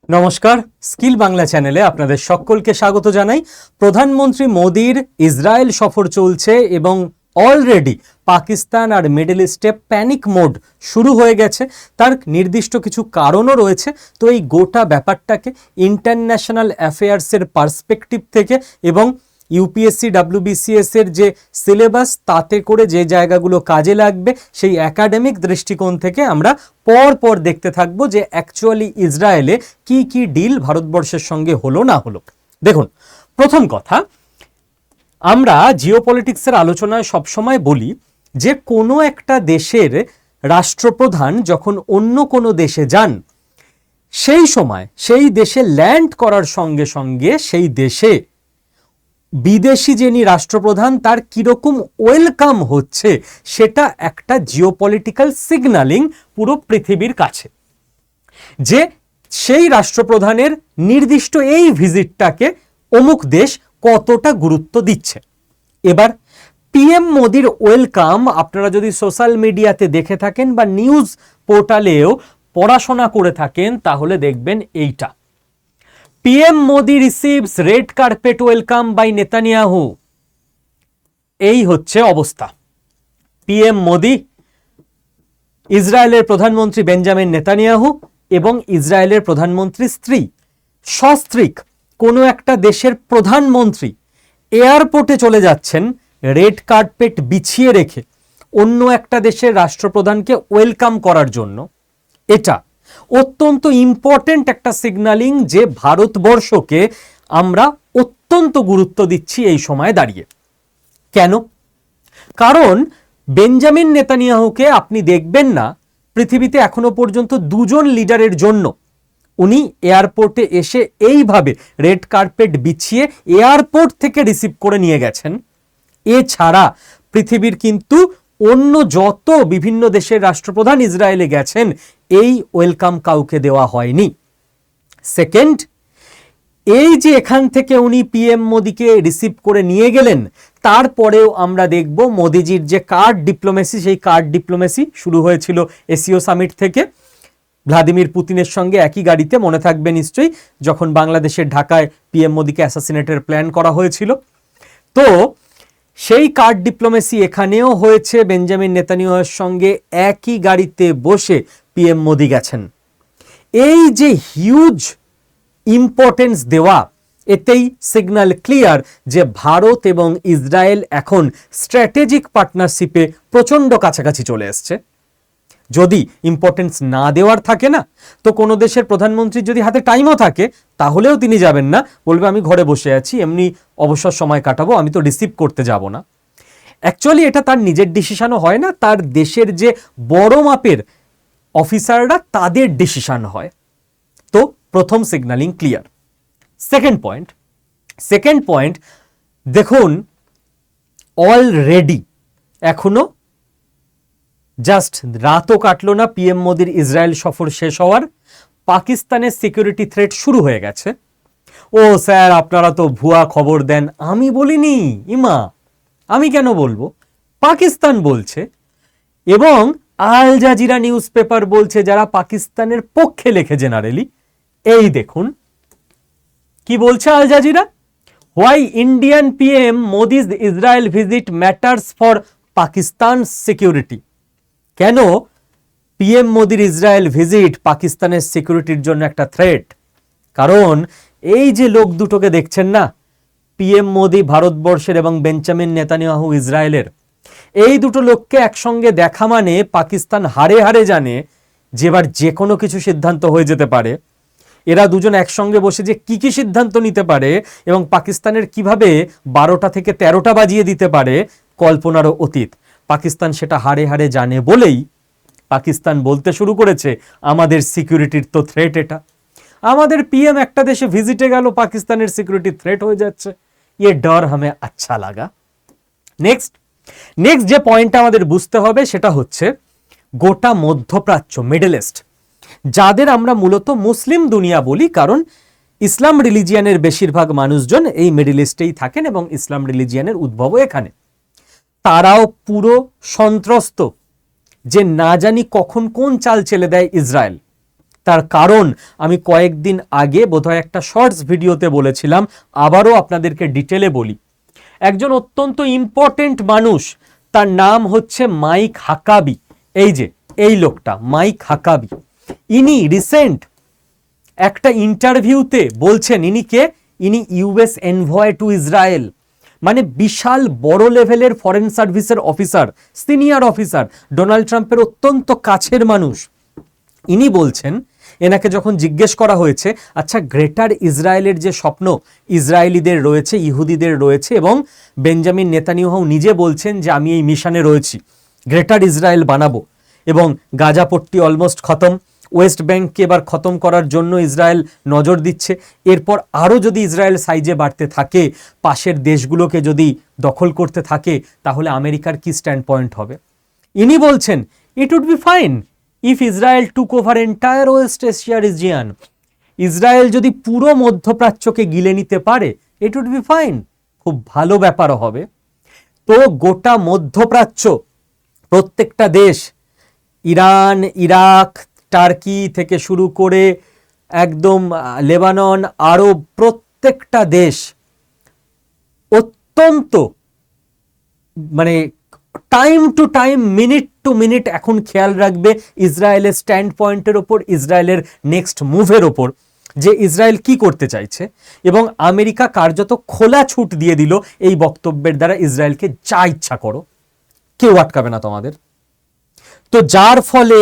নমস্কার, স্কিল বাংলা চ্যানেলে আপনাদের সকলকে স্বাগত জানাই। প্রধানমন্ত্রী মোদির ইসরায়েল সফর চলছে এবং অলরেডি পাকিস্তান আর মিডল ইস্টে প্যানিক মোড শুরু হয়ে গেছে। তার নির্দিষ্ট কিছু কারণও রয়েছে। তো এই গোটা ব্যাপারটাকে ইন্টারন্যাশনাল অ্যাফেয়ার্সের পার্সপেক্টিভ থেকে এবং ইউপিএসসি ডাব্লিউবিসিএস এর যে সিলেবাস তাতে করে যে জায়গাগুলো কাজে লাগবে সেই একাডেমিক দৃষ্টিকোণ থেকে আমরা পর দেখতে থাকবো যে অ্যাকচুয়ালি ইসরায়েলে কি কি ডিল ভারতবর্ষের সঙ্গে হলো না হলো। দেখুন, প্রথম কথা, আমরা জিওপলিটিক্সের আলোচনায় সবসময় বলি যে কোনো একটা দেশের রাষ্ট্রপ্রধান যখন অন্য কোনো দেশে যান, সেই সময় সেই দেশে ল্যান্ড করার সঙ্গে সঙ্গে সেই দেশে বিদেশি যিনি রাষ্ট্রপ্রধান তার কিরকম ওয়েলকাম হচ্ছে সেটা একটা জিওপলিটিক্যাল সিগন্যালিং পুরো পৃথিবীর কাছে, যে সেই রাষ্ট্রপ্রধানের নির্দিষ্ট এই ভিজিটটাকে অমুক দেশ কতটা গুরুত্ব দিচ্ছে। এবার পিএম মোদির ওয়েলকাম আপনারা যদি সোশ্যাল মিডিয়াতে দেখে থাকেন বা নিউজ পোর্টালেও পড়াশোনা করে থাকেন তাহলে দেখবেন এইটা, PM Modi receives red carpet welcome by Netanyahu। এই হচ্ছে অবস্থা। PM মোদি, ইসরায়েলের প্রধানমন্ত্রী বেঞ্জামিন নেতানিয়াহু এবং ইসরায়েলের প্রধানমন্ত্রী স্ত্রী সস্ত্রীক কোনো একটা দেশের প্রধানমন্ত্রী এয়ারপোর্টে চলে যাচ্ছেন রেড কার্পেট বিছিয়ে রেখে অন্য একটা দেশের রাষ্ট্রপ্রধানকে ওয়েলকাম করার জন্য। এটা অত্যন্ত ইম্পর্টেন্ট একটা সিগন্যালিং যে ভারতবর্ষকে আমরা অত্যন্ত গুরুত্ব দিচ্ছি এই সময় দাঁড়িয়ে। কেন? কারণ বেঞ্জামিন নেতানিয়াহুকে আপনি দেখবেন না পৃথিবীতে এখনো পর্যন্ত দুজন লিডারের জন্য উনি এয়ারপোর্টে এসে এইভাবে রেড কার্পেট বিছিয়ে এয়ারপোর্ট থেকে রিসিভ করে নিয়ে গেছেন। এছাড়া পৃথিবীর কিন্তু অন্য যত বিভিন্ন দেশের রাষ্ট্রপ্রধান ইসরায়েলে গেছেন এই ওয়েলকাম কাউকে দেওয়া হয়নি। সেকেন্ড, এই যে এখান থেকে উনি পিএম মোদিকে রিসিভ করে নিয়ে গেলেন, তারপরেও আমরা দেখব মোদিজির যে কার্ড ডিপ্লোমেসি, সেই কার্ড ডিপ্লোমেসি শুরু হয়েছিল এসিও সামিট থেকে। ভ্লাদিমির পুতিনের সঙ্গে একই গাড়িতে, মনে থাকবে নিশ্চয়ই, যখন বাংলাদেশের ঢাকায় পিএম মোদিকে অ্যাসাসিনেটের প্ল্যান করা হয়েছিল। তো সেই কার্ড ডিপ্লোমেসি এখানেও হয়েছে, বেঞ্জামিন নেতানিয়াহুর সঙ্গে একই গাড়িতে বসে পিএম মোদি গেছেন। এই যে হিউজ ইম্পর্টেন্স দেওয়া, এতেই সিগন্যাল ক্লিয়ার যে ভারত এবং ইসরায়েল এখন স্ট্র্যাটেজিক পার্টনারশিপে প্রচণ্ড কাছাকাছি চলে এসছে। যদি ইম্পর্টেন্স না দেওয়ার থাকে না, তো কোনো দেশের প্রধানমন্ত্রীর যদি হাতে টাইমও থাকে তাহলেও তিনি যাবেন না, বলবে আমি ঘরে বসে আছি, এমনি অবসর সময় কাটাবো, আমি তো রিসিভ করতে যাব না। অ্যাকচুয়ালি এটা তার নিজের ডিসিশনও হয় না, তার দেশের যে বড় মাপের অফিসাররা তাদের ডিসিশন হয়। তো প্রথম সিগন্যালিং ক্লিয়ার। সেকেন্ড পয়েন্ট দেখুন, অলরেডি এখনো জাস্ট রাতও কাটলো না পিএম মোদির ইসরায়েল সফর শেষ হওয়ার, পাকিস্তানের সিকিউরিটি থ্রেট শুরু হয়ে গেছে। ও স্যার, আপনারা তো ভুয়া খবর দেন। আমি বলিনি, ইমা, আমি কেন বলবো? পাকিস্তান বলছে, এবং আল জাজিরা নিউজ পেপার বলছে, যারা পাকিস্তানের পক্ষে লেখে জেনারেলি। এই দেখুন কি বলছে Al Jazeera, why Indian PM Modi's Israel visit matters for Pakistan security. কেন পিএম মোদির ইসরায়েল ভিজিট পাকিস্তানের সিকিউরিটির জন্য একটা থ্রেট? কারণ এই যে লোক দুটোকে দেখছেন না, পিএম মোদি ভারতবর্ষের এবং বেঞ্জামিন নেতানিয়াহু ইসরায়েলের, এই দুটো লোককে একসঙ্গে দেখা মানে পাকিস্তান হারে হারে জানে যে এবার যে কোনো কিছু সিদ্ধান্ত হয়ে যেতে পারে। এরা দুজন একসঙ্গে বসে যে কি কি সিদ্ধান্ত নিতে পারে এবং পাকিস্তানের কিভাবে 12টা থেকে 13টা বাজিয়ে দিতে পারে, কল্পনারও অতীত। পাকিস্তান সেটা হারে হারে জানে বলেই পাকিস্তান বলতে শুরু করেছে, আমাদের সিকিউরিটির তো থ্রেট এটা। আমাদের পিএম একটা দেশে ভিজিটে গেল, পাকিস্তানের সিকিউরিটি থ্রেট হয়ে যাচ্ছে। ये डर हमें अच्छा लगा। নেক্সট যে পয়েন্টটা আমাদের বুঝতে হবে সেটা হচ্ছে গোটা মধ্যপ্রাচ্য, মিডল ইস্ট, যাদের আমরা মূলত মুসলিম দুনিয়া বলি, কারণ ইসলাম রিলিজিয়ানের বেশিরভাগ মানুষজন এই মিডল ইস্টেই থাকেন এবং ইসলাম রিলিজিয়ানের উদ্ভবও এখানে। তারাও পুরো সন্ত্রস্ত যে না জানি কখন কোন চাল চেলে দেয় ইসরায়েল। তার কারণ আমি কয়েকদিন আগে বোধহয় একটা শর্টস ভিডিওতে বলেছিলাম, আবারও আপনাদেরকে ডিটেলে বলি। একজন অত্যন্ত ইম্পর্টেন্ট মানুষ, তার নাম হচ্ছে মাইক হাকাবি। এই যে এই লোকটা মাইক হাকাবি, ইনি রিসেন্ট একটা ইন্টারভিউতে বলছেন, ইনি কে? ইনি ইউএস এনভয় টু ইসরায়েল, মানে বিশাল বড় লেভেলের ফরেন সার্ভিসের অফিসার, সিনিয়র অফিসার, ডোনাল্ড ট্রাম্পের অত্যন্ত কাছের মানুষ। ইনি বলছেন, এনাকে যখন জিজ্ঞেস করা হয়েছে, আচ্ছা গ্রেটার ইসরায়েলের যে স্বপ্ন ইসরায়েলিদের রয়েছে, ইহুদিদের রয়েছে, এবং বেঞ্জামিন নেতানিয়াহু নিজে বলছেন যে আমি এই মিশনে রয়েছি, গ্রেটার ইসরায়েল বানাবো, এবং গাজাপট্টি অলমোস্ট খতম, ওয়েস্ট ব্যাংককে এবার খতম করার জন্য ইসরায়েল নজর দিচ্ছে, এরপর আরও যদি ইসরায়েল সাইজে বাড়তে থাকে, পাশের দেশগুলোকে যদি দখল করতে থাকে, তাহলে আমেরিকার কি স্ট্যান্ড পয়েন্ট হবে? ইনি বলছেন it would be fine if Israel took over entire West Asia region. Israel যদি পুরো মধ্যপ্রাচ্যকে গিলে নিতে পারে, ইট উড বি ফাইন, খুব ভালো ব্যাপারও হবে। তো গোটা মধ্যপ্রাচ্য, প্রত্যেকটা দেশ, ইরান, ইরাক, টার্কি থেকে শুরু করে একদম লেবানন, আরব, প্রত্যেকটা দেশ অত্যন্ত মানে time to time, minute to minute এখন খেয়াল রাখবে ইসরায়েলের স্ট্যান্ড পয়েন্টের ওপর, ইসরায়েলের নেক্সট মুভের ওপর, যে ইসরায়েল কি করতে চাইছে। এবং আমেরিকা কার্যত খোলা ছুট দিয়ে দিল এই বক্তব্যের দ্বারা, ইসরায়েলকে যা ইচ্ছা করো, কেউ আটকাবে না তোমাদের। তো যার ফলে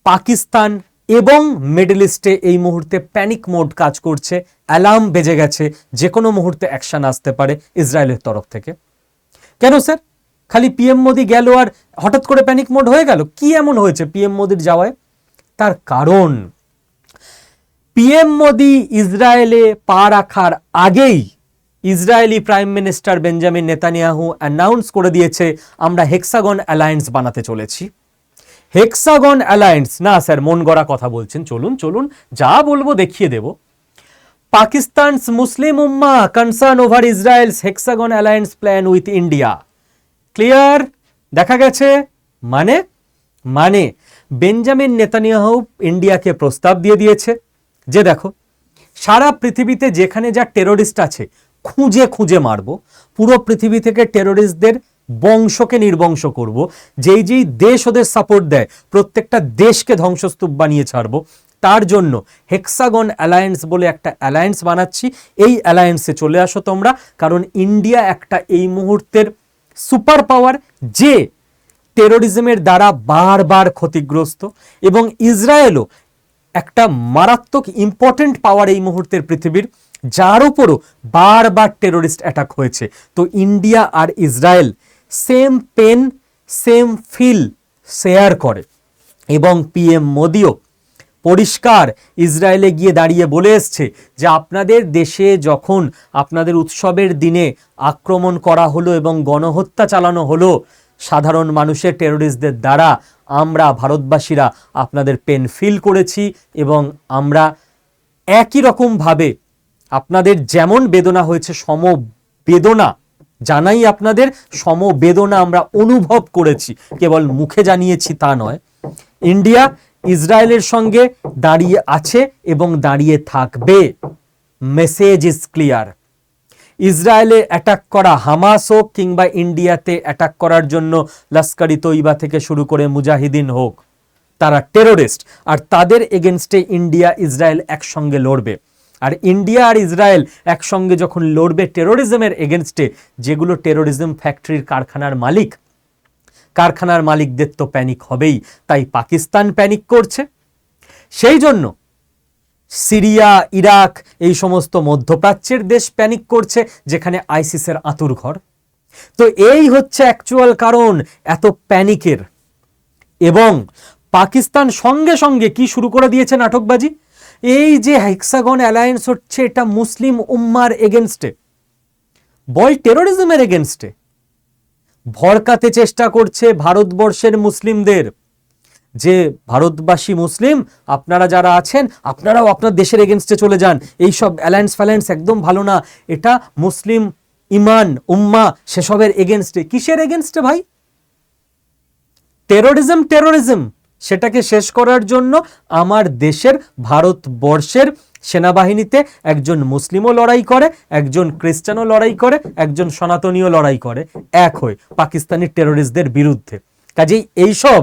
পাকিস্তান এবং মিডল ইস্টে এই মুহূর্তে প্যানিক মোড কাজ করছে, অ্যালার্ম বেজে গেছে, যে কোনো মুহূর্তে অ্যাকশন আসতে পারে ইসরায়েলের তরফ থেকে। কেন স্যার? খালি পিএম মোদি গেল আর হঠাৎ করে প্যানিক মোড হয়ে গেল? কি এমন হয়েছে পিএম মোদির যাওয়ায়? তার কারণ পিএম মোদি ইসরায়েলে পা রাখার আগেই Israeli prime minister Benjamin Netanyahu announce করে দিয়েছে, আমরা হেক্সাগন অ্যালায়েন্স বানাতে চলেছি। হেক্সাগন অ্যালায়েন্স না স্যার, মন গড়া কথা বলছেন, চলুন চলুন, যা বলবো দেখিয়ে দেব। Pakistan's Muslim Umma concern over Israel's hexagon alliance plan with India. Clear? দেখা গেছে মানে মানে বেঞ্জামিন নেতানিয়াহু ইন্ডিয়াকে প্রস্তাব দিয়ে দিয়েছে যে দেখো, সারা পৃথিবীতে যেখানে যা টেরোরিস্ট আছে খুঁজে খুঁজে মারবো, পুরো পৃথিবী থেকে টেরোরিস্টদের বংশকে নির্বংশ করব, যেই যেই দেশ ওদের সাপোর্ট দেয় প্রত্যেকটা দেশকে ধ্বংসস্তূপ বানিয়ে ছাড়বো। তার জন্য হেক্সাগন অ্যালায়েন্স বলে একটা অ্যালায়েন্স বানাচ্ছি, এই অ্যালায়েন্সে চলে আসো তোমরা, কারণ ইন্ডিয়া একটা এই মুহূর্তের সুপার পাওয়ার, যে টেরোরিজমের দ্বারা বারবার ক্ষতিগ্রস্ত, এবং ইসরায়েলও একটা মারাত্মক ইম্পর্টেন্ট পাওয়ার এই মুহূর্তের পৃথিবীর, যার উপরও বারবার টেরোরিস্ট অ্যাটাক হয়েছে। তো ইন্ডিয়া আর Israel same pain, same feel share করে, এবং পিএম মোদিও পরিষ্কার ইসরায়েলে গিয়ে দাঁড়িয়ে বলে এসছে যে আপনাদের দেশে যখন আপনাদের উৎসবের দিনে আক্রমণ করা হলো এবং গণহত্যা চালানো হলো সাধারণ মানুষের টেরোরিস্টদের দ্বারা, আমরা ভারতবাসীরা আপনাদের পেন ফিল করেছি, এবং আমরা একই রকমভাবে আপনাদের যেমন বেদনা হয়েছে সমবেদনা জানাই, আপনাদের সমবেদনা আমরা অনুভব করেছি, কেবল মুখে জানিয়েছি তা নয়। ইন্ডিয়া ইসরায়েলের সঙ্গে দাঁড়িয়ে আছে এবং দাঁড়িয়ে থাকবে। Message is clear. ইসরায়েলে অ্যাটাক করা হামাস হোক কিংবা ইন্ডিয়াতে অ্যাটাক করার জন্য লস্কর ই তৈবা থেকে শুরু করে মুজাহিদিন হোক, তারা টেরোরিস্ট, আর তাদের এগেনস্টে ইন্ডিয়া ইসরায়েল একসঙ্গে লড়বে। আর ইন্ডিয়া আর ইসরায়েল একসঙ্গে যখন লড়বে টেরোরিজমের এগেনস্টে, যেগুলো টেরোরিজম ফ্যাক্টরির কারখানার মালিকদের তো প্যানিক হবেই, তাই পাকিস্তান প্যানিক করছে। সেই জন্য সিরিয়া, ইরাক, এই সমস্ত মধ্যপ্রাচ্যের দেশ প্যানিক করছে, যেখানে আইসিসের আঁতুড়ঘর। তো এই হচ্ছে অ্যাকচুয়াল কারণ এত প্যানিকের। এবং পাকিস্তান সঙ্গে সঙ্গে কি শুরু করে দিয়েছে নাটকবাজি, এই যে হেক্সাগন অ্যালায়েন্স হচ্ছে, এটা মুসলিম উম্মার এগেনস্টে, বল টেরোরিজমের এগেনস্টে ভড়কাতে চেষ্টা করছে ভারতবর্ষের মুসলিমদের, যে ভারতবাসী মুসলিম আপনারা যারা আছেন, আপনারাও আপনার দেশের এগেনস্টে চলে যান, এইসব অ্যালায়েন্স ফ্যালায়েন্স একদম ভালো না, এটা মুসলিম ইমান উম্মা সেসবের এগেনস্টে। কিসের এগেনস্টে ভাই? টেরোরিজম সেটাকে শেষ করার জন্য আমার দেশের ভারতবর্ষের সেনাবাহিনীতে একজন মুসলিমও লড়াই করে, একজন খ্রিস্টানও লড়াই করে, একজন সনাতনীয় লড়াই করে এক হয়ে পাকিস্তানি টেরোরিস্টদের বিরুদ্ধে। কাজেই এইসব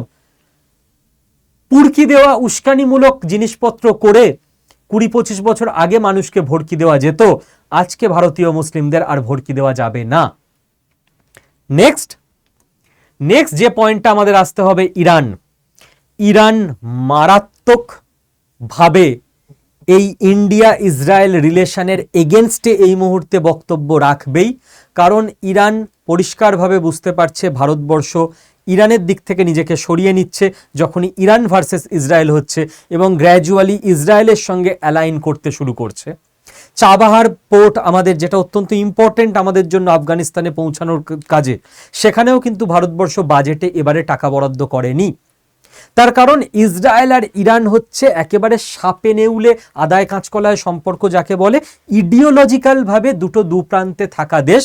পুরকি দেওয়া উস্কানিমূলক জিনিসপত্র করে 20-25 বছর আগে মানুষকে ভড়কি দেওয়া যেত, আজকে ভারতীয় মুসলিমদের আর ভড়কি দেওয়া যাবে না। নেক্সট যে পয়েন্টটা আমাদের আসতে হবে, ইরান মারাত্মক ভাবে এই ইন্ডিয়া ইসরায়েল রিলেশনের এগেনস্টে এই মুহূর্তে বক্তব্য রাখবেই, কারণ ইরান পরিষ্কারভাবে বুঝতে পারছে ভারতবর্ষ ইরানের দিক থেকে নিজেকে সরিয়ে নিচ্ছে যখনই ইরান ভার্সেস ইসরায়েল হচ্ছে, এবং গ্র্যাজুয়ালি ইসরায়েলের সঙ্গে অ্যালাইন করতে শুরু করছে। চাবাহার পোর্ট আমাদের, যেটা অত্যন্ত ইম্পর্টেন্ট আমাদের জন্য আফগানিস্তানে পৌঁছানোর কাজে, সেখানেও কিন্তু ভারতবর্ষ বাজেটে এবারে টাকা বরাদ্দ করেনি। তার কারণ ইসরায়েল আর ইরান হচ্ছে একেবারে সাপে নেউলে আদায় কাঁচকলায় সম্পর্ক যাকে বলে, ইডিওলজিক্যাল ভাবে দুটো দুপ্রান্তে থাকা দেশ।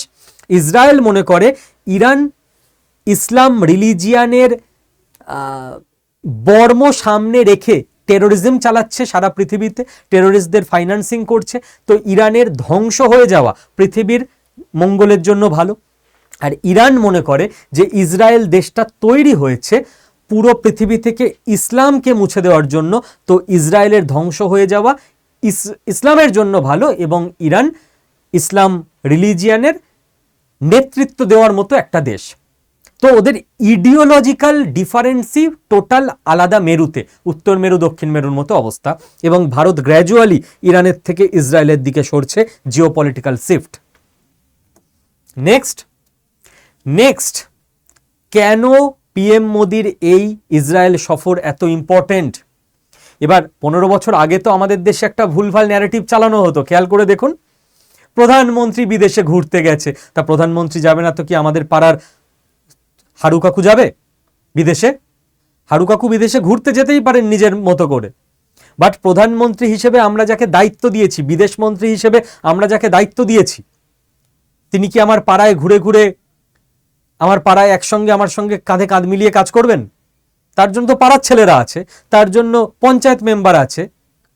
ইসরায়েল মনে করে ইরান ইসলাম রিলিজিয়ানের বর্ম সামনে রেখে টেরোরিজম চালাচ্ছে সারা পৃথিবীতে, টেরোরিস্টদের ফাইন্যান্সিং করছে, তো ইরানের ধ্বংস হয়ে যাওয়া পৃথিবীর মঙ্গলের জন্য ভালো। আর ইরান মনে করে যে ইসরায়েল দেশটা তৈরি হয়েছে পুরো পৃথিবী থেকে ইসলামকে মুছে দেওয়ার জন্য, তো ইসরায়েলের ধ্বংস হয়ে যাওয়া ইসলামের জন্য ভালো, এবং ইরান ইসলাম রিলিজিয়ানের নেতৃত্ব দেওয়ার মতো একটা দেশ। তো ওদের ইডিওলজিক্যাল ডিফারেন্সই টোটাল আলাদা মেরুতে, উত্তর মেরু দক্ষিণ মেরুর মতো অবস্থা, এবং ভারত গ্র্যাজুয়ালি ইরানের থেকে ইসরায়েলের দিকে সরছে, জিওপলিটিক্যাল শিফট। নেক্সট কেন পিএম মোদির এই ইসরায়েল সফর এত ইম্পর্টেন্ট? এবার 15 বছর আগে তো আমাদের দেশে একটা ভুলভাল ন্যারেটিভ চালানো হতো, খেয়াল করে দেখুন, প্রধানমন্ত্রী বিদেশে ঘুরতে গেছে, তা প্রধানমন্ত্রী যাবে না তো কি আমাদের পাড়ার হারু কাকু যাবে বিদেশে? হারু কাকু বিদেশে ঘুরতে যেতেই পারেন নিজের মতো করে, বাট প্রধানমন্ত্রী হিসেবে আমরা যাকে দায়িত্ব দিয়েছি, বিদেশ মন্ত্রী হিসেবে আমরা যাকে দায়িত্ব দিয়েছি, তিনি কি আমার পাড়ায় ঘুরে ঘুরে আমার পাড়ায় একসঙ্গে আমার সঙ্গে কাঁধে কাঁধ মিলিয়ে কাজ করবেন? তার জন্য তো পাড়ার ছেলেরা আছে, তার জন্য পঞ্চায়েত মেম্বার আছে,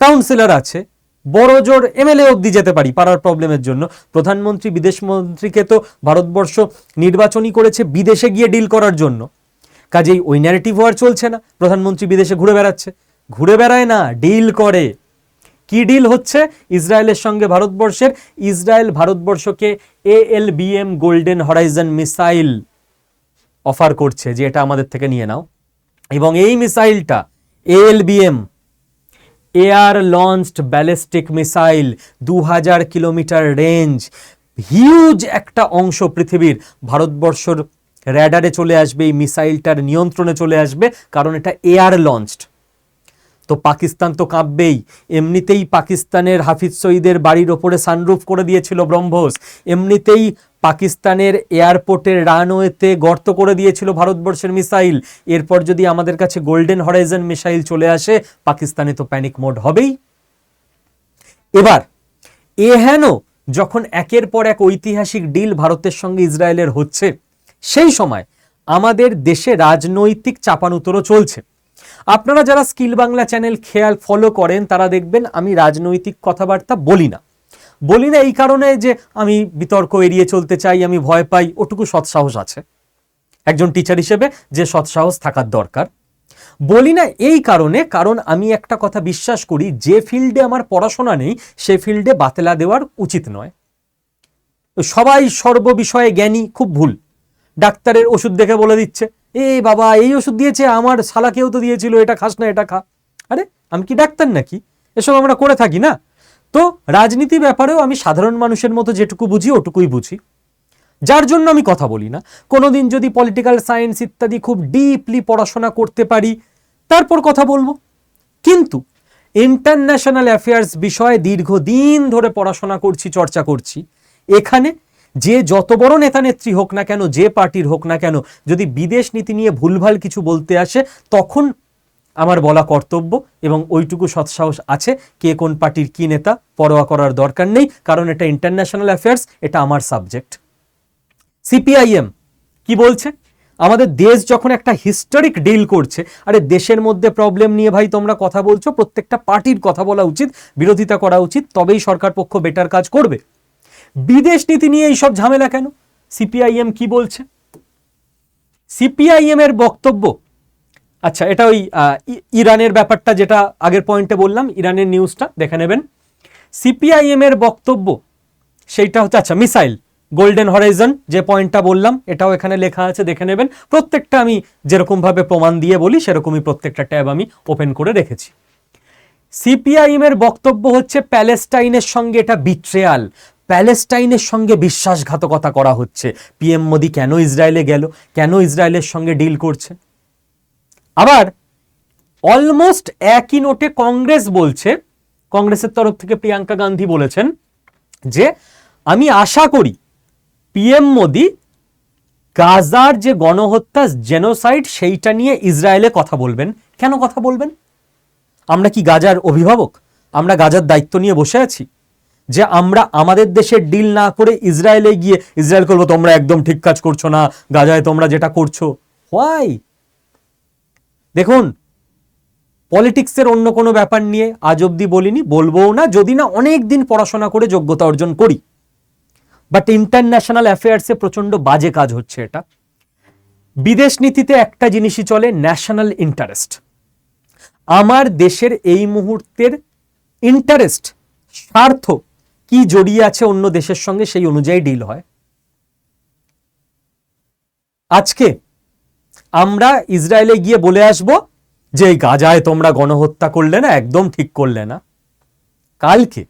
কাউন্সিলর আছে, বড় জোর এমএলএ অবধি যেতে পারি পাড়ার প্রবলেমের জন্য। প্রধানমন্ত্রী বিদেশ মন্ত্রীকে তো ভারতবর্ষ নির্বাচনই করেছে বিদেশে গিয়ে ডিল করার জন্য, কাজেই ওই ন্যারেটিভ আর চলছে না। প্রধানমন্ত্রী বিদেশে ঘুরে বেড়াচ্ছে, ঘুরে বেড়ায় না, ডিল করে। কি ডিল হচ্ছে ইসরায়েলের সঙ্গে ভারতবর্ষের? ইসরায়েল ভারতবর্ষকে ALBM golden Horizon missile offer করছে যে এটা আমাদের থেকে নিয়ে নাও, এবং এই মিসাইলটা ALBM air launched ballistic missile, 2000 kilometre range, huge একটা অংশ পৃথিবীর ভারতবর্ষর র্যাডারে চলে আসবে, এই মিসাইলটার নিয়ন্ত্রণে চলে আসবে, কারণ এটা এয়ার লঞ্চড। তো পাকিস্তান তো কাঁপবেই, এমনিতেই পাকিস্তানের হাফিজ সঈদের বাড়ির ওপরে সানরুফ করে দিয়েছিল ব্রহ্মোস, এমনিতেই পাকিস্তানের এয়ারপোর্টের রানওয়েতে গর্ত করে দিয়েছিল ভারতবর্ষের মিসাইল, এরপর যদি আমাদের কাছে গোল্ডেন হরাইজন মিসাইল চলে আসে, পাকিস্তানে তো প্যানিক মোড হবেই। এবার হেন যখন একের পর এক ঐতিহাসিক ডিল ভারতের সঙ্গে ইসরায়েলের হচ্ছে, সেই সময় আমাদের দেশে রাজনৈতিক চাপানুতরও চলছে। আপনারা যারা স্কিল বাংলা চ্যানেল ফলো করেন তারা দেখবেন আমি রাজনৈতিক কথাবার্তা বলি না এই কারণে যে আমি বিতর্ক এড়িয়ে চলতে চাই, আমি ভয় পাই, ওটুকু সৎসাহস আছে একজন টিচার হিসেবে, যে সৎসাহস থাকার দরকার। বলি না এই কারণে, কারণ আমি একটা কথা বিশ্বাস করি, যে ফিল্ডে আমার পড়াশোনা নেই সে ফিল্ডে বাতেলা দেওয়ার উচিত নয়। সবাই সর্ববিষয়ে জ্ঞানী, খুব ভুল। ডাক্তারের ওষুধ দেখে বলে দিচ্ছে, এ বাবা এই ওষুধ দিয়েছে, আমার শালাকেও তো দিয়েছিল, এটা খাস না, এটা খা। আরে আমি কি ডাক্তার নাকি? এসব আমরা করে থাকি না। তো রাজনীতি ব্যাপারেও আমি সাধারণ মানুষের মতো যেটুকু বুঝি ওটুকুই বুঝি, যার জন্য আমি কথা বলি না। কোনোদিন যদি পলিটিক্যাল সায়েন্স ইত্যাদি খুব ডিপলি পড়াশোনা করতে পারি তারপর কথা বলবো, কিন্তু ইন্টারন্যাশনাল অ্যাফেয়ার্স বিষয়ে দীর্ঘদিন ধরে পড়াশোনা করছি, চর্চা করছি। এখানে যে যত বড় নেতা নেত্রী হোক না কেন, যে পার্টির হোক না কেন, যদি বিদেশ নীতি নিয়ে ভুলভাল কিছু বলতে আসে তখন আমার বলা কর্তব্য, এবং ওইটুকু সৎসাহস আছে। কে কোন পার্টির কি নেতা পরোয়া করার দরকার নেই, কারণ এটা ইন্টারন্যাশনাল অ্যাফেয়ার্স, এটা আমার সাবজেক্ট। সিপিআইএম কি বলছে? আমাদের দেশ যখন একটা হিস্টোরিক ডিল করছে, আরে দেশের মধ্যে প্রবলেম নিয়ে ভাই তোমরা কথা বলছো, প্রত্যেকটা পার্টির কথা বলা উচিত, বিরোধিতা করা উচিত, তবেই সরকার পক্ষ বেটার কাজ করবে। বিদেশ নীতি নিয়ে এইসব ঝামেলা কেন? সিপিআইএম কি বলছে? সিপিআইএম এর বক্তব্য, আচ্ছা এটা ওই ইরানের ব্যাপারটা যেটা আগের পয়েন্টে বললাম, ইরানের নিউজটা দেখে নেবেন। সিপিআইএম এর বক্তব্য সেইটা হচ্ছে, আচ্ছা মিসাইল গোল্ডেন হরাইজন যে পয়েন্টটা বললাম এটাও এখানে লেখা আছে, দেখে নেবেন। প্রত্যেকটা আমি যেরকম ভাবে প্রমাণ দিয়ে বলি সেরকমই প্রত্যেকটা ট্যাব আমি ওপেন করে রেখেছি। সিপিআইএম এর বক্তব্য হচ্ছে প্যালেস্টাইনের সঙ্গে এটা বিট্রেয়াল, প্যালেস্টাইনের সঙ্গে বিশ্বাসঘাতকতা করা হচ্ছে। পিএম মোদি কেন ইসরায়েলে গেল, কেন ইসরায়েলের সঙ্গে ডিল করছে? আবার অলমোস্ট একই নোটে কংগ্রেস বলছে, কংগ্রেসের তরফ থেকে প্রিয়াঙ্কা গান্ধী বলেছেন যে আমি আশা করি পিএম মোদি গাজার যে গণহত্যা জেনোসাইড সেইটা নিয়ে ইসরায়েলে কথা বলবেন। কেন কথা বলবেন? আমরা কি গাজার অভিভাবক? আমরা গাজার দায়িত্ব নিয়ে বসে আছি যে আমরা আমাদের দেশের ডিল না করে ইসরায়েলে গিয়ে ইসরায়েল করবো তোমরা একদম ঠিক কাজ করছো না, গাজায় তোমরা যেটা করছো? হোয়াই? দেখুন, পলিটিক্সের অন্য কোনো ব্যাপার নিয়ে আজ অব্দি বলিনি, বলবোও না, যদি না অনেক দিন পড়াশোনা করে যোগ্যতা অর্জন করি। বাট ইন্টারন্যাশনাল অ্যাফেয়ার্সে প্রচন্ড বাজে কাজ হচ্ছে এটা। বিদেশ নীতিতে একটা জিনিসই চলে, ন্যাশনাল ইন্টারেস্ট। আমার দেশের এই মুহূর্তের ইন্টারেস্ট, স্বার্থ কি জড়িয়ে আছে অন্য দেশের সঙ্গে, সেই অনুযায়ী ডিল হয়। আজকে আমরা ইসরায়েলে গিয়ে বলে আসব যে এই গাজায় তোমরা গণহত্যা করলে না, একদম ঠিক করলে না। কালকে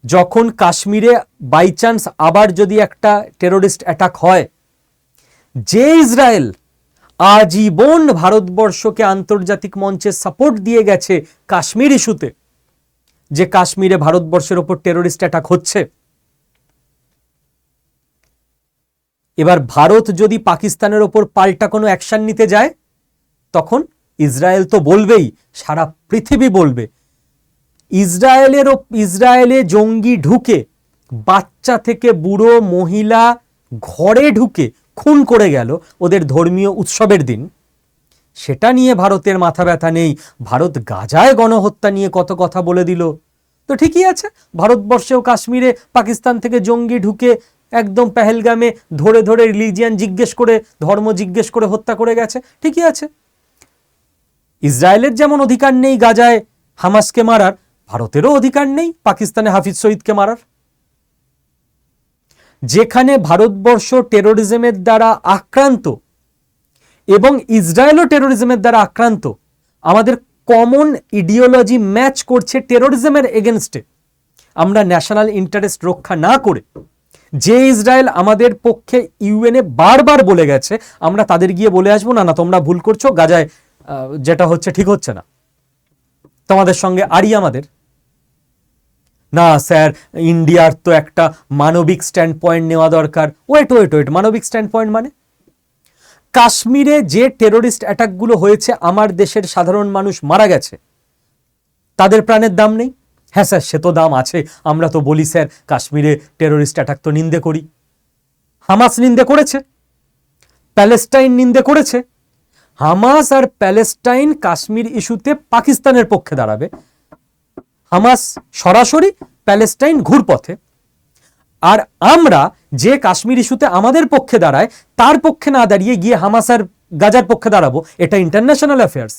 যখন কাশ্মীরে বাই চান্স আবার যদি একটা টেরোরিস্ট অ্যাটাক হয়, যে ইসরায়েল আজীবন ভারতবর্ষকে আন্তর্জাতিক মঞ্চে সাপোর্ট দিয়ে গেছে কাশ্মীর ইস্যুতে, যে কাশ্মীরে ভারতবর্ষের ওপর টেরোরিস্ট অ্যাটাক হচ্ছে, এবার ভারত যদি পাকিস্তানের ওপর পাল্টা কোনো অ্যাকশন নিতে যায়, তখন ইসরায়েল তো বলবেই, সারা পৃথিবী বলবে ইসরায়েলে জঙ্গি ঢুকে বাচ্চা থেকে বুড়ো মহিলা ঘরে ঢুকে খুন করে গেল ওদের ধর্মীয় উৎসবের দিন। সেটা নিয়ে ভারতের মাথা ব্যথা নেই, ভারত গাজায় গণহত্যা নিয়ে কত কথা বলে দিল, তো ঠিকই আছে। ভারতবর্ষেও কাশ্মীরে পাকিস্তান থেকে জঙ্গি ঢুকে একদম পেহেলগামে ধরে ধরে রিলিজিয়ান জিজ্ঞেস করে, ধর্ম জিজ্ঞেস করে হত্যা করে গেছে, ঠিকই আছে। ইসরায়েলের যেমন অধিকার নেই গাজায় হামাসকে মারার, ভারতেরও অধিকার নেই পাকিস্তানে হাফিজ সঈদকে মারার। যেখানে ভারতবর্ষ টেরোরিজমের দ্বারা আক্রান্ত এবং ইসরায়েলও টেরোরিজমের দ্বারা আক্রান্ত, আমাদের কমন ইডিওলজি ম্যাচ করছে টেরোরিজমের এগেনস্টে, আমরা ন্যাশনাল ইন্টারেস্ট রক্ষা না করে, যে ইসরায়েল আমাদের পক্ষে ইউএনএ বারবার বলে গেছে, আমরা তাদের গিয়ে বলে আসবো না না তোমরা ভুল করছো, গাজায় যেটা হচ্ছে ঠিক হচ্ছে না, তোমাদের সঙ্গে আরই আমাদের না স্যার, ইন্ডিয়ার তো একটা মানবিক স্ট্যান্ড পয়েন্ট নেওয়া দরকার। ওয়েট, মানবিক স্ট্যান্ড পয়েন্ট মানে? কাশ্মীরে যে টেরোরিস্ট অ্যাটাকগুলো হয়েছে, আমার দেশের সাধারণ মানুষ মারা গেছে, তাদের প্রাণের দাম নেই? হ্যাঁ স্যার, সে তো দাম আছে, আমরা তো বলি স্যার কাশ্মীরে টেরোরিস্ট অ্যাটাক তো নিন্দে করি। হামাস নিন্দে করেছে, প্যালেস্টাইন নিন্দে করেছে। হামাস আর প্যালেস্টাইন কাশ্মীর ইস্যুতে পাকিস্তানের পক্ষে দাঁড়াবে, হামাস সরাসরি, প্যালেস্টাইন ঘুরপথে। আর আমরা যে কাশ্মীর ইস্যুতে আমাদের পক্ষে দাঁড়ায়, তার পক্ষে না দাঁড়িয়ে গিয়ে হামাস আর গাজার পক্ষে দাঁড়াবো, এটা ইন্টারন্যাশনাল অ্যাফেয়ার্স।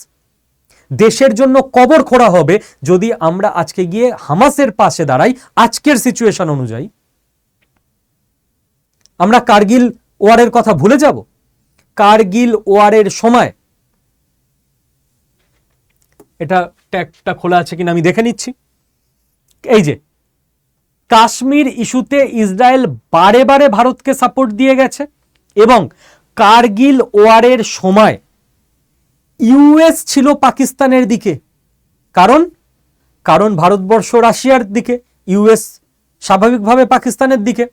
দেশের জন্য কবর খোঁড়া হবে যদি আমরা আজকে গিয়ে হামাসের পাশে দাঁড়াই আজকের সিচুয়েশন অনুযায়ী। আমরা কার্গিল ওয়ারের কথা ভুলে যাব? কার্গিল ওয়ারের সময়, এটা ট্যাগটা খোলা আছে কিনা আমি দেখে নিচ্ছি, এই যে কাশ্মীর ইস্যুতে ইসরায়েল বারে বারে ভারতকে সাপোর্ট দিয়ে গেছে, এবং কার্গিল ওয়ারের সময় ইউএস ছিল পাকিস্তানের দিকে। কারণ ভারতবর্ষ রাশিয়ার দিকে, ইউএস স্বাভাবিকভাবে পাকিস্তানের দিকে।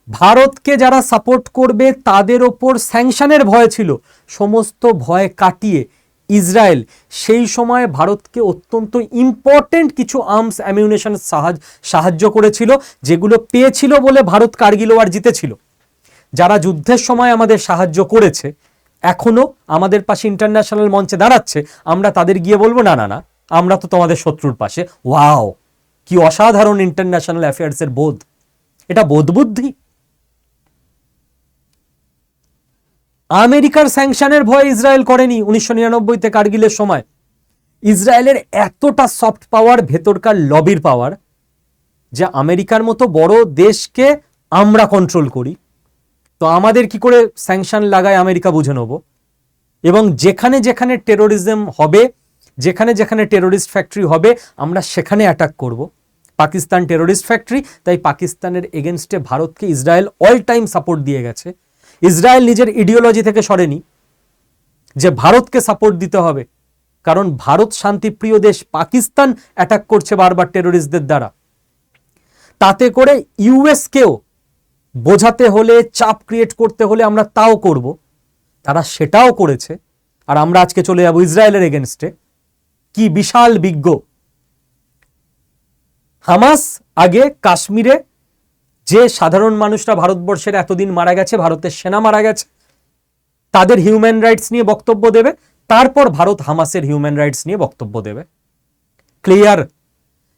ভারতকে যারা সাপোর্ট করবে তাদের ওপর স্যাংশনের ভয় ছিল, সমস্ত ভয় কাটিয়ে ইসরায়েল সেই সময় ভারতকে অত্যন্ত ইম্পর্টেন্ট কিছু আর্মস অ্যামিউনিশন সাহায্য করেছিল, যেগুলো পেয়েছিল বলে ভারত কার্গিল ওয়ার জিতেছিল। যারা যুদ্ধের সময় আমাদের সাহায্য করেছে, এখনো আমাদের পাশে ইন্টারন্যাশনাল মঞ্চে দাঁড়াচ্ছে, আমরা তাদের গিয়ে বলবো না না না, আমরা তো তোমাদের শত্রুর পাশে। ওয়াও, কি অসাধারণ ইন্টারন্যাশনাল অ্যাফেয়ার্সের বোধ! এটা বোধ বুদ্ধি। আমেরিকার স্যাংশনের ভয় ইসরায়েল করেনি 1999-তে কারগিলের সময়। ইসরায়েলের এতটা সফট পাওয়ার, ভেতরকার লবির পাওয়ার, যে আমেরিকার মতো বড় দেশকে আমরা কন্ট্রোল করি, তো আমাদের কি করে স্যাংশন লাগায় আমেরিকা বুঝে নেব। এবং যেখানে যেখানে টেরোরিজম হবে, যেখানে যেখানে টেরোরিস্ট ফ্যাক্টরি হবে, আমরা সেখানে অ্যাটাক করব। পাকিস্তান টেরোরিস্ট ফ্যাক্টরি, তাই পাকিস্তানের এগেনস্টে ভারতকে ইসরায়েল অল টাইম সাপোর্ট দিয়ে গেছে। ইসরায়েল নিজের ইডিওলজি থেকে সরেনি যে ভারতকে সাপোর্ট দিতে হবে, কারণ ভারত শান্তিপ্রিয় দেশ, পাকিস্তান অ্যাটাক করছে বারবার টেরোরিস্টদের দ্বারা। তাতে করে ইউএসকেও বোঝাতে হলে, চাপ ক্রিয়েট করতে হলে আমরা তাও করব। তারা সেটাও করেছে, আর আমরা আজকে চলে যাব ইসরায়েলের এগেনস্টে। কি বিশাল বিজ্ঞ! হামাস আগে কাশ্মীরে যে সাধারণ মানুষরা ভারতবর্ষের এতদিন মারা গেছে, ভারতের সেনা মারা গেছে, তাদের হিউম্যান রাইটস নিয়ে বক্তব্য দেবে, তারপর ভারত হামাসের হিউম্যান রাইটস নিয়ে বক্তব্য দেবে। Clear.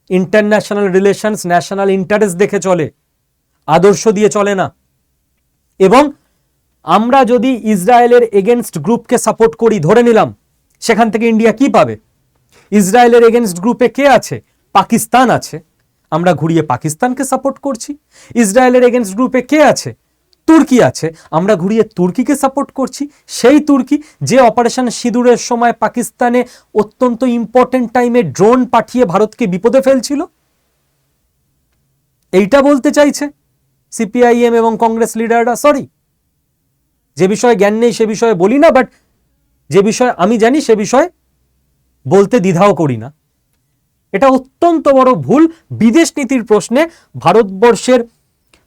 International relations national interest দেখে চলে, আদর্শ দিয়ে চলে না। এবং আমরা যদি ইসরায়েলের এগেনস্ট গ্রুপকে সাপোর্ট করি, ধরে নিলাম, সেখান থেকে ইন্ডিয়া কি পাবে? ইসরায়েলের এগেনস্ট গ্রুপে কে আছে? পাকিস্তান আছে, আমরা ঘুরিয়ে পাকিস্তানকে সাপোর্ট করছি। ইসরায়েলের এগেনস্ট গ্রুপে কে আছে? তুর্কি আছে, আমরা ঘুরিয়ে তুর্কিকে সাপোর্ট করছি। সেই তুর্কি যে অপারেশন সিঁদুরের সময় পাকিস্তানে অত্যন্ত ইম্পর্টেন্ট টাইমে ড্রোন পাঠিয়ে ভারতকে বিপদে ফেলছিল। এইটা বলতে চাইছে সিপিআইএম এবং কংগ্রেস লিডাররা। সরি, যে বিষয়ে জ্ঞান নেই সে বিষয়ে বলি না, বাট যে বিষয়ে আমি জানি সে বিষয়ে বলতে দ্বিধাও করি না। এটা অত্যন্ত বড় ভুল। বিদেশ নীতির প্রশ্নে ভারতবর্ষের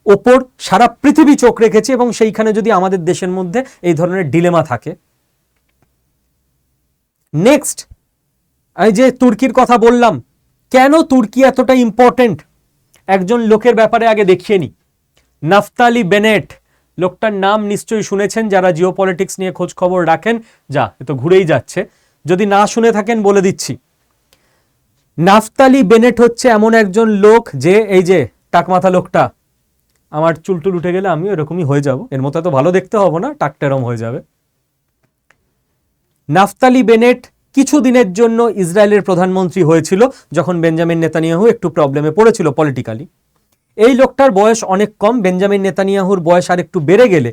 ওপর সারা পৃথিবী চোখ রেখেছে, এবং সেইখানে যদি আমাদের দেশের মধ্যে এই ধরনের ডিলেমা থাকে। নেক্সট, আমি যে তুর্কির কথা বললাম, কেন তুর্কি এতটা ইম্পর্টেন্ট, একজন লোকের ব্যাপারে আগে দেখিয়ে নি। নাফতালি বেনেট, লোকটার নাম নিশ্চয়ই শুনেছেন যারা জিওপলিটিক্স নিয়ে খোঁজ খবর রাখেন। যা, এ তো ঘুরেই যাচ্ছে, যদি না শুনে থাকেন বলে দিচ্ছি। নাফতালি বেনেট হচ্ছে এমন একজন লোক যে, এই যে টাকমাথা লোকটা, আমার চুলটুল উঠে গেলে আমি এরকমই হয়ে যাব, এর মতো এত ভালো দেখতে হবো না, টাকটেরম হয়ে যাবে। নাফতালি বেনেট কিছুদিনের জন্য ইসরায়েলের প্রধানমন্ত্রী হয়েছিল যখন বেঞ্জামিন নেতানিয়াহু একটু প্রবলেমে পড়েছিল পলিটিক্যালি। এই লোকটার বয়স অনেক কম, বেঞ্জামিন নেতানিয়াহুর বয়স আর একটু বেড়ে গেলে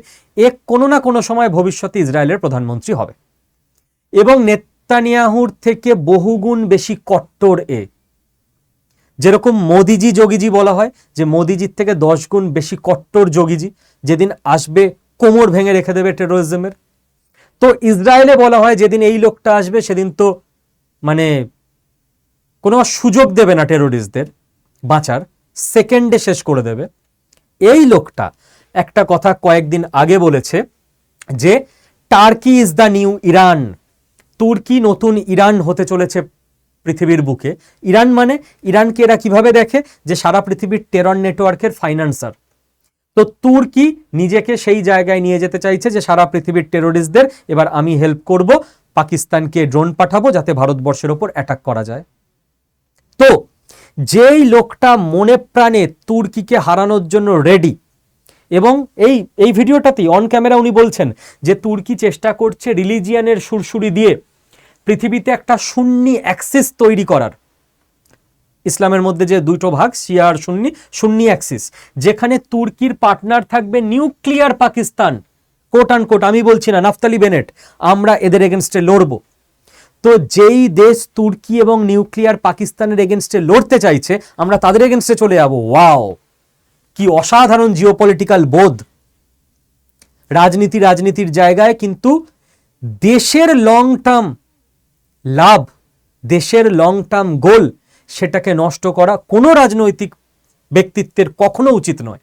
কোনো না কোনো সময় ভবিষ্যতে ইসরায়েলের প্রধানমন্ত্রী হবে। এবং নেতানিয়াহুর থেকে বহুগুণ বেশি কট্টর যেরকম মোদিজি যোগীজি বলা হয়, যে মোদিজির থেকে 10 গুণ বেশি কট্টর যোগীজি, যেদিন আসবে কোমর ভেঙে রেখে দেবে টেরোরিজমের। তো ইসরায়েলে বলা হয় যেদিন এই লোকটা আসবে সেদিন তো মানে কোনো সুযোগ দেবে না টেরোরিস্টদের বাঁচার, সেকেন্ডে শেষ করে দেবে। এই লোকটা একটা কথা কয়েকদিন আগে বলেছে যে turkey is the new Iran, তুর্কি নতুন ইরান হতে চলেছে পৃথিবীর বুকে। ইরান মানে, ইরানকে এরা কিভাবে দেখে, যে সারা পৃথিবীর টেরর নেটওয়ার্কের ফাইন্যান্সার। তো তুর্কি নিজেকে সেই জায়গায় নিয়ে যেতে চাইছে যে সারা পৃথিবীর টেরোরিস্টদের এবার আমি হেল্প করব, পাকিস্তানকে ড্রোন পাঠাবো যাতে ভারতবর্ষের ওপর অ্যাটাক করা যায়। তো যেই লোকটা মনে প্রাণে তুর্কিকে হারানোর জন্য রেডি, এবং এই ভিডিওটাতেই অন ক্যামেরা উনি বলছেন যে তুর্কি চেষ্টা করছে রিলিজিয়ানের সুরসুরি দিয়ে পৃথিবীতে একটা সুন্নি অ্যাক্সিস তৈরি করার। ইসলামের মধ্যে যে দুটো ভাগ, শিয়া আর সুন্নি, সুন্নি অ্যাক্সিস, যেখানে তুর্কির পার্টনার থাকবে নিউক্লিয়ার পাকিস্তান, কোট আন কোট, আমি বলছি না, নাফতালি বেনেট, আমরা এদের এগেনস্টে লড়বো। তো যেই দেশ তুর্কি এবং নিউক্লিয়ার পাকিস্তানের এগেনস্টে লড়তে চাইছে, আমরা তাদের এগেনস্টে চলে যাবো। ওয়াও, কি অসাধারণ জিওপলিটিক্যাল বোধ! রাজনীতির জায়গায় কিন্তু দেশের লং টার্ম লাভ, দেশের লং টার্ম গোল, সেটাকে নষ্ট করা কোনো রাজনৈতিক ব্যক্তিত্বের কখনো উচিত নয়।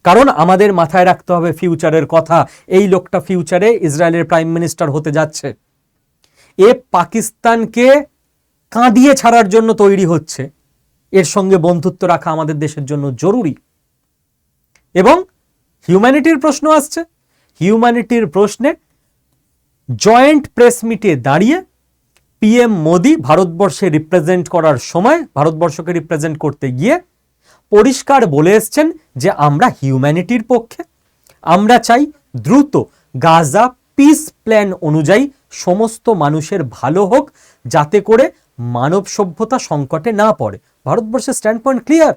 কারণ আমাদের মাথায় রাখতে হবে ফিউচারের কথা। এই লোকটা ফিউচারে ইসরায়েলের প্রাইম মিনিস্টার হতে যাচ্ছে। এ পাকিস্তানকে কাঁদিয়ে ছাড়ার জন্য তৈরি হচ্ছে। এর সঙ্গে বন্ধুত্ব রাখা আমাদের দেশের জন্য জরুরি। এবং হিউম্যানিটির প্রশ্ন আসছে, হিউম্যানিটির প্রশ্নে জয়েন্ট প্রেস মিটে দাঁড়িয়ে পিএম মোদি ভারতবর্ষে রিপ্রেজেন্ট করার সময়, ভারতবর্ষকে রিপ্রেজেন্ট করতে গিয়ে পরিষ্কার বলে এসছেন যে আমরা হিউম্যানিটির পক্ষে, আমরা চাই দ্রুত গাজা পিস প্ল্যান অনুযায়ী সমস্ত মানুষের ভালো হোক, যাতে করে মানব সভ্যতা সংকটে না পড়ে। ভারতবর্ষের স্ট্যান্ড পয়েন্ট ক্লিয়ার।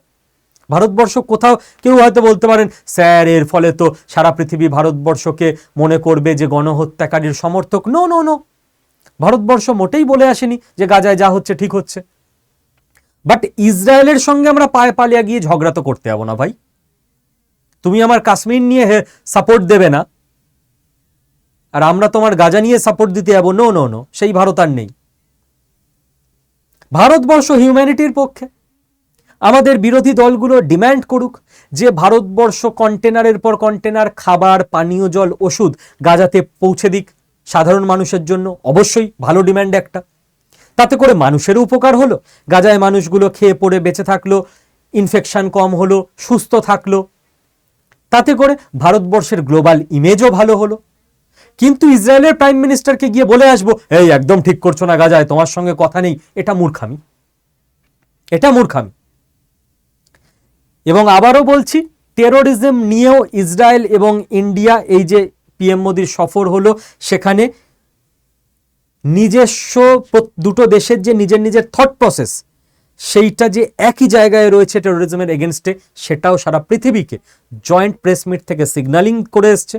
ভারতবর্ষ কোথাও, কেউ হয়তো বলতে পারেন স্যার এর ফলে তো সারা পৃথিবী ভারতবর্ষকে মনে করবে যে গণহত্যাকারীর সমর্থক। নো নো নো, ভারতবর্ষ মোটেই বলে আসেনি যে গাজায় যা হচ্ছে ঠিক হচ্ছে। বাট ইসরায়েলের সঙ্গে আমরা পায়ে পালিয়ে গিয়ে ঝগড়া তো করতে যাবো না ভাই। তুমি আমার কাশ্মীর নিয়ে সাপোর্ট দেবে না আর আমরা তোমার গাজা নিয়ে সাপোর্ট দিতে যাবো, নো নো নো, সেই ভারত আর নেই। ভারতবর্ষ হিউম্যানিটির পক্ষে। আমাদের বিরোধী দলগুলো ডিম্যান্ড করুক যে ভারতবর্ষ কন্টেনারের পর কন্টেনার খাবার, পানীয় জল, ওষুধ গাজাতে পৌঁছে দিক সাধারণ মানুষের জন্য। অবশ্যই ভালো ডিম্যান্ড একটা, তাতে করে মানুষেরও উপকার হলো, গাজায় মানুষগুলো খেয়ে পড়ে বেঁচে থাকলো, ইনফেকশন কম হলো, সুস্থ থাকলো, তাতে করে ভারতবর্ষের গ্লোবাল ইমেজও ভালো হলো। কিন্তু ইসরায়েলের প্রাইম মিনিস্টারকে গিয়ে বলে আসবো এই একদম ঠিক করছো না গাজায়, তোমার সঙ্গে কথা নেই, এটা মূর্খামি, এটা মূর্খামি। এবং আবারও বলছি, টেরোরিজম নিয়েও ইসরায়েল এবং ইন্ডিয়া, এই যে পিএম মোদির সফর হলো, সেখানে নিজস্ব দুটো দেশের যে নিজের নিজের থট প্রসেস, সেইটা যে একই জায়গায় রয়েছে টেরোরিজমের এগেনস্টে, সেটাও সারা পৃথিবীকে জয়েন্ট প্রেস মিট থেকে সিগন্যালিং করে এসছে।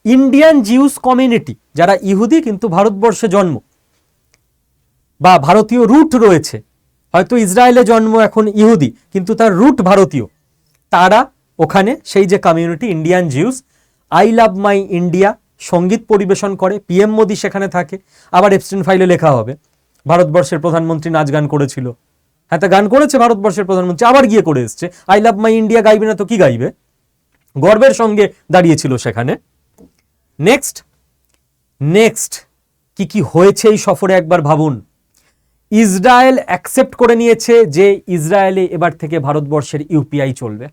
ইন্ডিয়ান জিউস কমিউনিটি, যারা ইহুদি কিন্তু ভারতবর্ষে জন্ম বা ভারতীয় রুট রয়েছে, হয়তো ইসরায়েলে জন্ম, এখন ইহুদি কিন্তু তার রুট ভারতীয়, তারা ওখানে সেই যে community Indian Jews, I love my India সঙ্গীত পরিবেশন করে। পিএম মোদি সেখানে থাকে। আবার এপস্টিন ফাইলে লেখা হবে ভারতবর্ষের প্রধানমন্ত্রী নাচ গান করেছিল। হ্যাঁ, তা গান করেছে ভারতবর্ষের প্রধানমন্ত্রী, আবার গিয়ে করে এসছে। আই লাভ মাই ইন্ডিয়া গাইবে না তো কি গাইবে? গর্বের সঙ্গে দাঁড়িয়েছিল সেখানে। নেক্সট কি কি হয়েছে এই সফরে একবার ভাবুন। ইসরায়েল অ্যাকসেপ্ট করে নিয়েছে যে ইসরায়েলে এবার থেকে ভারতবর্ষের ইউপিআই চলবে।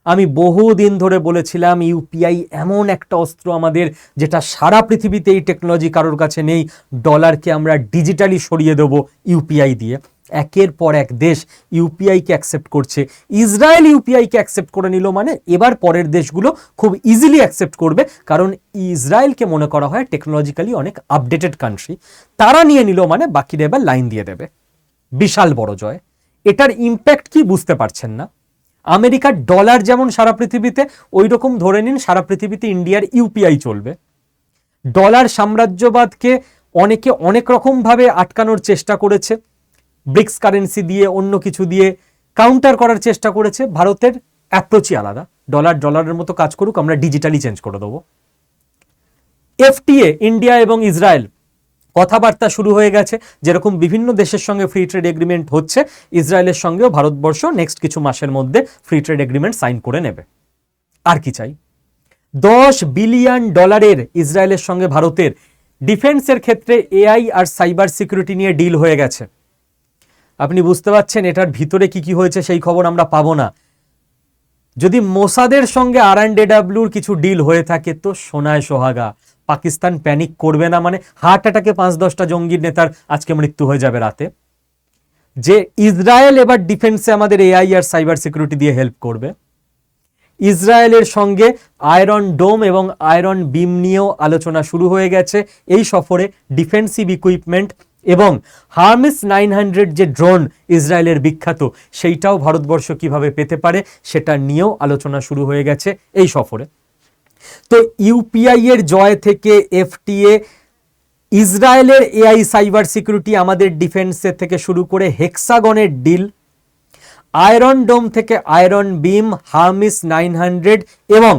আমি বহুদিন ধরে বলেছিলাম ইউপিআই এমন একটা অস্ত্র আমাদের, যেটা সারা পৃথিবীতে এই টেকনোলজি কারোর কাছে নেই। ডলারকে আমরা ডিজিটালি সরিয়ে দেবো ইউপিআই দিয়ে। একের পর এক দেশ ইউপিআইকে অ্যাকসেপ্ট করছে। ইসরায়েল ইউপিআইকে অ্যাকসেপ্ট করে নিল মানে এবার পরের দেশগুলো খুব ইজিলি অ্যাকসেপ্ট করবে, কারণ ইসরায়েলকে মনে করা হয় টেকনোলজিক্যালি অনেক আপডেটেড কান্ট্রি। তারা নিয়ে নিল মানে বাকিরা এবার লাইন দিয়ে দেবে। বিশাল বড় জয়। এটার ইম্প্যাক্ট কি বুঝতে পারছেন না? আমেরিকার ডলার যেমন সারা পৃথিবীতে, ওই রকম ধরে নিন সারা পৃথিবীতে ইন্ডিয়ার ইউপিআই চলবে। ডলার সাম্রাজ্যবাদকে অনেকে অনেক রকমভাবে আটকানোর চেষ্টা করেছে, ব্রিক্স কারেন্সি দিয়ে, অন্য কিছু দিয়ে কাউন্টার করার চেষ্টা করেছে। ভারতের অ্যাপ্রোচই আলাদা। ডলারের মতো কাজ করুক, আমরা ডিজিটালি চেঞ্জ করে দেবো। এফটিএ, ইন্ডিয়া এবং ইসরায়েল কথাবার্তা শুরু হয়ে গেছে। যেরকম বিভিন্ন দেশের সঙ্গে ফ্রি ট্রেড এগ্রিমেন্ট হচ্ছে, ইসরায়েলের সঙ্গেও ভারতবর্ষ নেক্সট কিছু মাসের মধ্যে ফ্রি ট্রেড এগ্রিমেন্ট সাইন করে নেবে। আর কি চাই? $10 বিলিয়ন ইসরায়েলের সঙ্গে ভারতের ডিফেন্সের ক্ষেত্রে এআই আর সাইবার সিকিউরিটি নিয়ে ডিল হয়ে গেছে। আপনি বুঝতে পারছেন এটার ভিতরে কি কি হয়েছে, সেই খবর আমরা পাবো না। যদি মোসাদের সঙ্গে R&AWর কিছু ডিল হয়ে থাকে তো সোনায় সোহাগা। পাকিস্তান প্যানিক করবে না মানে হার্ট অ্যাটাকে 5-10টা জঙ্গির নেতার আজকে মৃত্যু হয়ে যাবে রাতে। যে ইসরায়েল এবার ডিফেন্সে আমাদের এআই আর সাইবার সিকিউরিটি দিয়ে হেল্প করবে। ইসরায়েলের সঙ্গে আয়রন ডোম এবং আয়রন বিম নিয়েও আলোচনা শুরু হয়ে গেছে এই সফরে। ডিফেন্সিভ ইকুইপমেন্ট এবং হার্মিস 900 যে ড্রোন ইসরায়েলের বিখ্যাত, সেইটাও ভারতবর্ষ কিভাবে পেতে পারে সেটা নিয়েও আলোচনা শুরু হয়ে গেছে এই সফরে। তো ইউপিআই এর জয় থেকে এফটিএ, ইসরায়েলের এআই সাইবার সিকিউরিটি, আমাদের ডিফেন্সের থেকে শুরু করে হেক্সাগনের ডিল, আয়রন ডোম থেকে আয়রন বিম, হার্মিস 900 এবং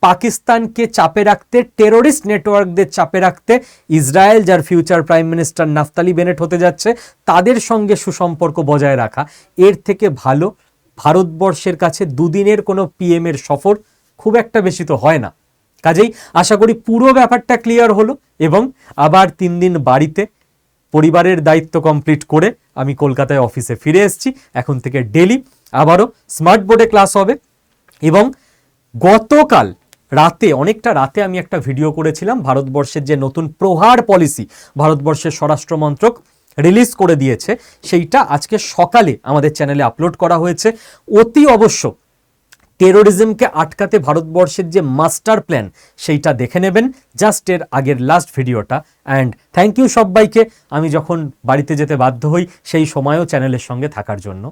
পাকিস্তানকে চাপে রাখতে, টেরোরিস্ট নেটওয়ার্কদের চাপে রাখতে ইসরায়েল, যার future prime minister Naftali Bennett হতে যাচ্ছে, তাদের সঙ্গে সুসম্পর্ক বজায় রাখা। এর থেকে ভালো ভারতবর্ষের কাছে দুদিনের কোনো পিএম এর সফর খুব একটা বেশি তো হয় না। কাজেই আশা করি পুরো ব্যাপারটা ক্লিয়ার হলো এবং আবার 3 দিন বাড়িতে পরিবারের দায়িত্ব কমপ্লিট করে আমি কলকাতায় অফিসে ফিরে এসেছি। এখন থেকে ডেলি আবারও স্মার্ট বোর্ডে ক্লাস হবে এবং গতকাল রাতে, অনেকটা রাতে আমি একটা ভিডিও করেছিলাম, ভারতবর্ষের যে নতুন প্রহার পলিসি ভারতবর্ষের স্বরাষ্ট্র মন্ত্রক রিলিজ করে দিয়েছে, সেইটা আজকে সকালে আমাদের চ্যানেলে আপলোড করা হয়েছে। অতি অবশ্য টেরোরিজমকে আটকাতে ভারতবর্ষের যে মাস্টার প্ল্যান সেইটা দেখে নেবেন, জাস্ট এর আগের লাস্ট ভিডিওটা। অ্যান্ড থ্যাংক ইউ সবাইকে, আমি যখন বাড়িতে যেতে বাধ্য হই সেই সময়ও চ্যানেলের সঙ্গে থাকার জন্য।